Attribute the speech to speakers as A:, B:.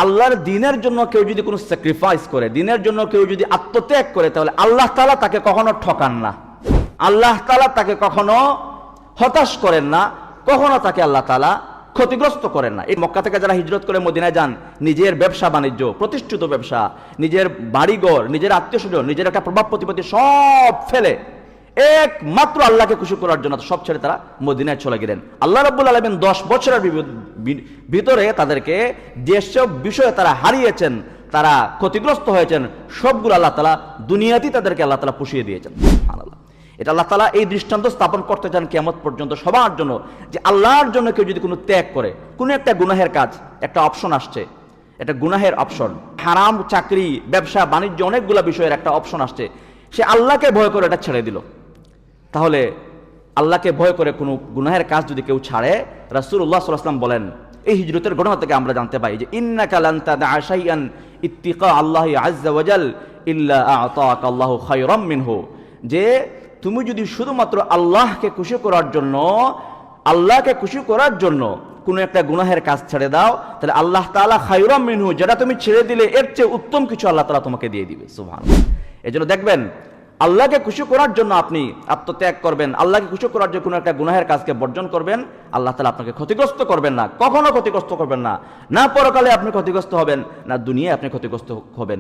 A: আল্লাহর দ্বীনের জন্য কেউ যদি কোনো স্যাক্রিফাইস করে, দ্বীনের জন্য কেউ যদি আত্মত্যাগ করে, তাহলে আল্লাহ তাআলা তাকে কখনো ঠকান না, আল্লাহ তাআলা তাকে কখনো হতাশ করেন না, কখনো তাকে আল্লাহ তাআলা ক্ষতিগ্রস্ত করেন না। এই মক্কা থেকে যারা হিজরত করে মদিনায় যান, নিজের ব্যবসা বাণিজ্য, প্রতিষ্ঠিত ব্যবসা, নিজের বাড়িঘর, নিজের আত্মীয় স্বজন, নিজের একটা প্রভাব প্রতিপত্তি সব ফেলে একমাত্র আল্লাহকে খুশি করার জন্য সব ছেড়ে তারা মদিনায় চলে গেলেন। আল্লাহ রাব্বুল আলামিন 10 বছরের ভিতরে তাদেরকে যেসব বিষয়ে তারা হারিয়েছেন, তারা ক্ষতিগ্রস্ত হয়েছেন, সবগুলো আল্লাহ তাআলা দুনিয়াতেই তাদেরকে আল্লাহ তাআলা পুষিয়ে দিয়েছেন। সুবহানাল্লাহ। এটা আল্লাহ তাআলা এই দৃষ্টান্ত স্থাপন করতে চান কিয়ামত পর্যন্ত সবার জন্য, যে আল্লাহর জন্য কেউ যদি কোনো ত্যাগ করে, কোনো একটা গুনাহের কাজ, একটা অপশন আসছে, একটা গুনাহের অপশন, হারাম চাকরি, ব্যবসা বাণিজ্য, অনেকগুলো বিষয়ের একটা অপশন আসছে, সে আল্লাহকে ভয় করে এটা ছেড়ে দিল। তাহলে আল্লাহকে ভয় করে কোনো গুনাহের কাজ যদি কেউ ছাড়ে, রাসূলুল্লাহ সাল্লাল্লাহু আলাইহি ওয়াসাল্লাম বলেন, এই হিজরতের ঘটনা থেকে আমরা জানতে পাই যে ইন্নাকা লান তাদা শাইআন ইত্তিকা আল্লাহি আযজা ওয়া জাল ইল্লা আ'তাকা আল্লাহু খায়রাম মিনহু, যে তুমি যদি শুধুমাত্র আল্লাহকে খুশি করার জন্য, আল্লাহকে খুশি করার জন্য কোনো একটা গুনাহের কাজ ছেড়ে দাও, তাহলে আল্লাহ তাআলা খায়রাম মিনহু, যেটা তুমি ছেড়ে দিলে এর চেয়ে উত্তম কিছু আল্লাহ তাআলা তোমাকে দিয়ে দিবে। সুবহানাল্লাহ। এজন্য দেখবেন, আল্লাহকে খুশি করার জন্য আপনি আত্মত্যাগ করবেন, আল্লাহকে খুশি করার জন্য কোনো একটা গুনাহের কাজকে বর্জন করবেন, আল্লাহ তাআলা আপনাকে ক্ষতিগ্রস্ত করবেন না, কখনো ক্ষতিগ্রস্ত করবেন না, না পরকালে আপনি ক্ষতিগ্রস্ত হবেন, না দুনিয়ায় আপনি ক্ষতিগ্রস্ত হবেন।